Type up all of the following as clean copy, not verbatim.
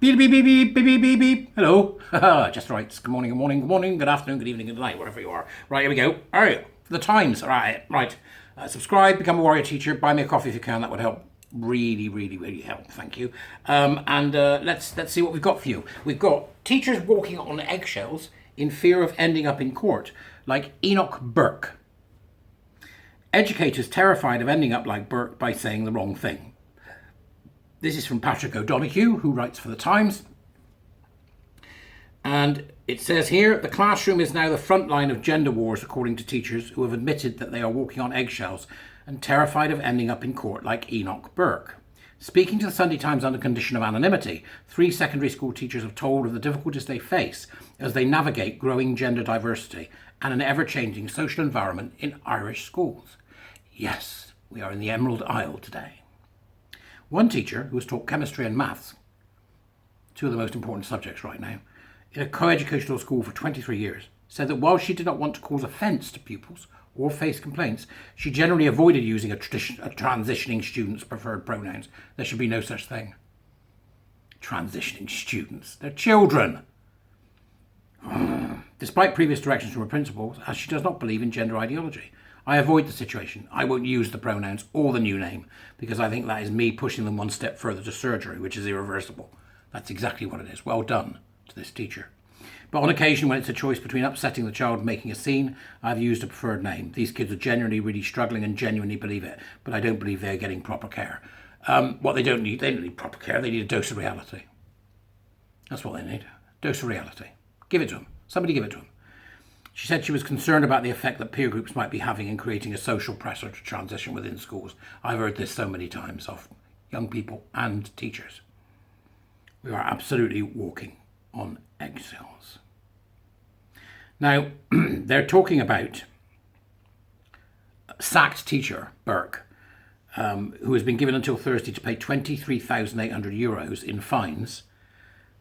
Beep, beep, beep, beep, beep, beep, beep, beep. Hello. Just right. Good morning, good morning, good morning, good afternoon, good evening, good night, wherever you are. Right, here we go. All right, the times. All right, right. Subscribe, become a warrior teacher, buy me a coffee if you can. That would help. Really, really, really help. Thank you. And let's see what we've got for you. We've got teachers walking on eggshells in fear of ending up in court, like Enoch Burke. Educators terrified of ending up like Burke by saying the wrong thing. This is from Patrick O'Donoghue, who writes for The Times. And it says here, the classroom is now the front line of gender wars, according to teachers who have admitted that they are walking on eggshells and terrified of ending up in court like Enoch Burke. Speaking to the Sunday Times under condition of anonymity, 3 secondary school teachers have told of the difficulties they face as they navigate growing gender diversity and an ever-changing social environment in Irish schools. Yes, we are in the Emerald Isle today. One teacher, who has taught chemistry and maths, two of the most important subjects right now, in a co-educational school for 23 years, said that while she did not want to cause offence to pupils or face complaints, she generally avoided using a transitioning student's preferred pronouns. There should be no such thing. Transitioning students. They're children. Despite previous directions from her principals, as she does not believe in gender ideology. I avoid the situation. I won't use the pronouns or the new name because I think that is me pushing them one step further to surgery, which is irreversible. That's exactly what it is. Well done to this teacher. But on occasion, when it's a choice between upsetting the child and making a scene, I've used a preferred name. These kids are genuinely really struggling and genuinely believe it, but I don't believe they're getting proper care. What they don't need proper care. They need a dose of reality. That's what they need. Dose of reality. Give it to them. Somebody give it to them. She said she was concerned about the effect that peer groups might be having in creating a social pressure to transition within schools. I've heard this so many times of young people and teachers. We are absolutely walking on eggshells. Now, they're talking about sacked teacher Burke, who has been given until Thursday to pay €23,800 in fines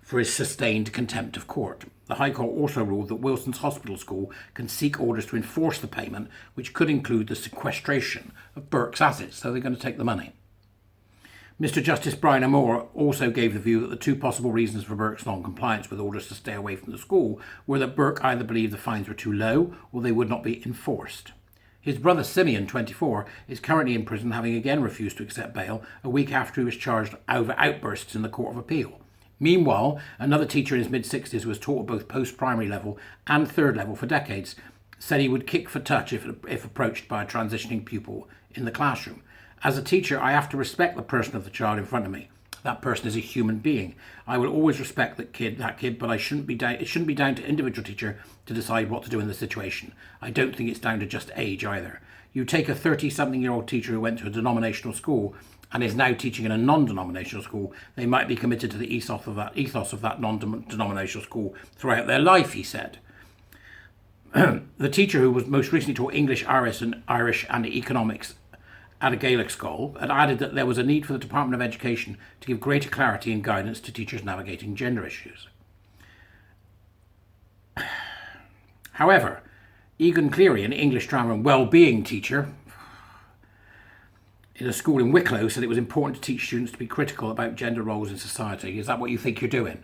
for his sustained contempt of court. The High Court also ruled that Wilson's Hospital School can seek orders to enforce the payment, which could include the sequestration of Burke's assets, so they're going to take the money. Mr Justice Brian Moore also gave the view that the two possible reasons for Burke's non-compliance with orders to stay away from the school were that Burke either believed the fines were too low or they would not be enforced. His brother Simeon, 24, is currently in prison, having again refused to accept bail a week after he was charged over outbursts in the Court of Appeal. Meanwhile, another teacher in his mid-60s who has taught at both post-primary level and third level for decades said he would kick for touch if approached by a transitioning pupil in the classroom. As a teacher, I have to respect the person of the child in front of me. That person is a human being. I will always respect that kid, but it shouldn't be down to individual teacher to decide what to do in the situation. I don't think it's down to just age either. You take a 30-something-year-old teacher who went to a denominational school and is now teaching in a non-denominational school, they might be committed to the ethos of that non-denominational school throughout their life, he said. The teacher who was most recently taught English, Irish and economics at a Gaelic school had added that there was a need for the Department of Education to give greater clarity and guidance to teachers navigating gender issues. However, Egan Cleary, an English grammar and well-being teacher in a school in Wicklow, said it was important to teach students to be critical about gender roles in society. Is that what you think you're doing?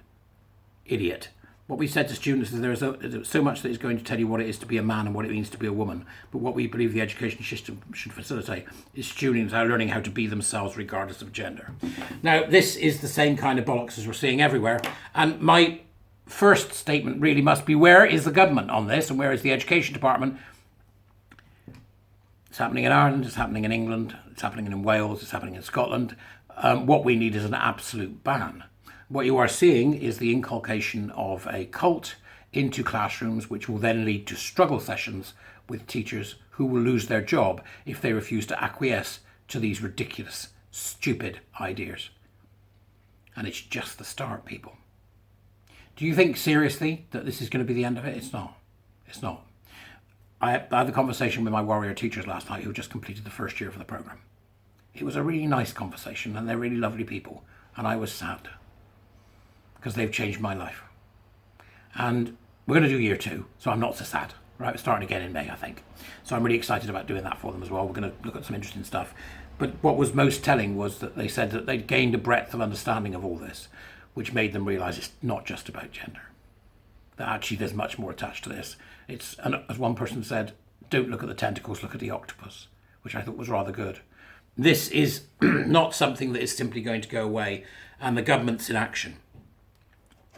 Idiot. What we said to students is there is so much that is going to tell you what it is to be a man and what it means to be a woman. But what we believe the education system should facilitate is students are learning how to be themselves regardless of gender. Now, this is the same kind of bollocks as we're seeing everywhere. And my first statement really must be, where is the government on this and where is the education department? It's happening in Ireland, it's happening in England, it's happening in Wales, it's happening in Scotland. What we need is an absolute ban. What you are seeing is the inculcation of a cult into classrooms, which will then lead to struggle sessions with teachers who will lose their job if they refuse to acquiesce to these ridiculous, stupid ideas. And it's just the start, people. Do you think seriously that this is going to be the end of it? It's not. It's not. I had a conversation with my warrior teachers last night who just completed the first year of the programme. It was a really nice conversation and they're really lovely people. And I was sad because they've changed my life. And we're going to do year 2, so I'm not so sad. Right, we're starting again in May, I think. So I'm really excited about doing that for them as well. We're going to look at some interesting stuff. But what was most telling was that they said that they'd gained a breadth of understanding of all this, which made them realise it's not just about gender. That actually there's much more attached to this. And as one person said, don't look at the tentacles, look at the octopus, which I thought was rather good. This is not something that is simply going to go away, and the government's inaction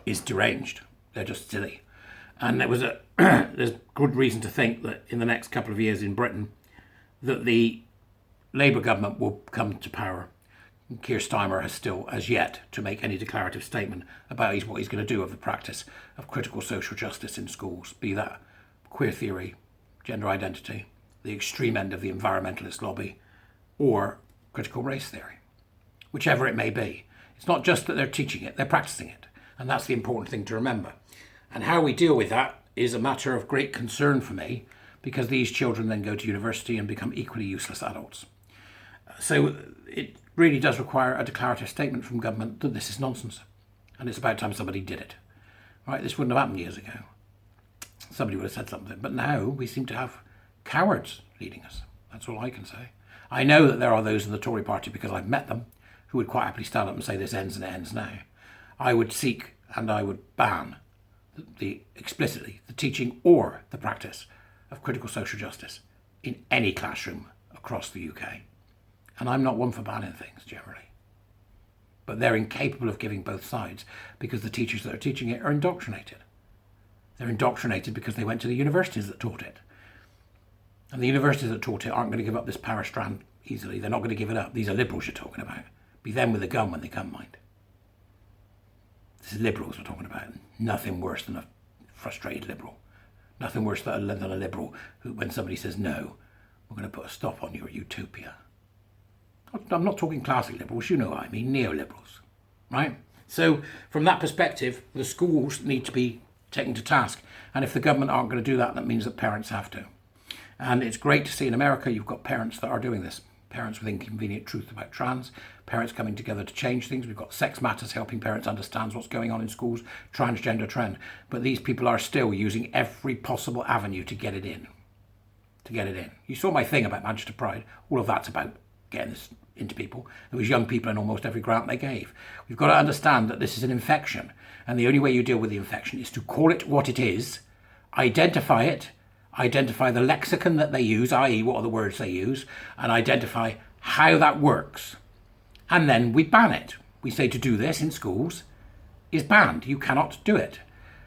is deranged. They're just silly. And there's good reason to think that in the next couple of years in Britain, that the Labour government will come to power. Keir Starmer has still, as yet, to make any declarative statement about what he's going to do of the practice of critical social justice in schools, be that queer theory, gender identity, the extreme end of the environmentalist lobby, or critical race theory. Whichever it may be. It's not just that they're teaching it, they're practicing it. And that's the important thing to remember. And how we deal with that is a matter of great concern for me, because these children then go to university and become equally useless adults. So it really does require a declarative statement from government that this is nonsense. And it's about time somebody did it. Right? This wouldn't have happened years ago. Somebody would have said something. But now we seem to have cowards leading us. That's all I can say. I know that there are those in the Tory party, because I've met them, who would quite happily stand up and say this ends and it ends now. I would seek and I would ban explicitly the teaching or the practice of critical social justice in any classroom across the UK. And I'm not one for banning things generally. But they're incapable of giving both sides, because the teachers that are teaching it are indoctrinated. They're indoctrinated because they went to the universities that taught it. And the universities that taught it aren't going to give up this power strand easily. They're not going to give it up. These are liberals you're talking about. Be them with a gun when they come, mind. This is liberals we're talking about. Nothing worse than a frustrated liberal. Nothing worse than a liberal who, when somebody says no, we're going to put a stop on your utopia. I'm not talking classic liberals, you know what I mean, neoliberals, right? So from that perspective, the schools need to be taken to task. And if the government aren't going to do that, that means that parents have to. And it's great to see in America you've got parents that are doing this. Parents with inconvenient truth about trans, parents coming together to change things. We've got Sex Matters helping parents understand what's going on in schools, transgender trend. But these people are still using every possible avenue to get it in. You saw my thing about Manchester Pride. All of that's about getting this into people. There was young people in almost every grant they gave. We've got to understand that this is an infection. And the only way you deal with the infection is to call it what it is, identify it, identify the lexicon that they use, i.e. what are the words they use, and identify how that works. And then we ban it. We say to do this in schools is banned. You cannot do it.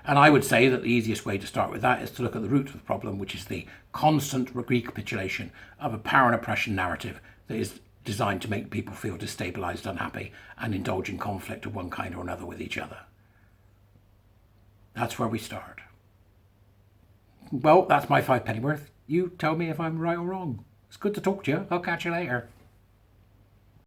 And I would say that the easiest way to start with that is to look at the root of the problem, which is the constant recapitulation of a power and oppression narrative that is designed to make people feel destabilised, unhappy, and indulge in conflict of one kind or another with each other. That's where we start. Well, that's my 5 pennyworth. You tell me if I'm right or wrong. It's good to talk to you. I'll catch you later.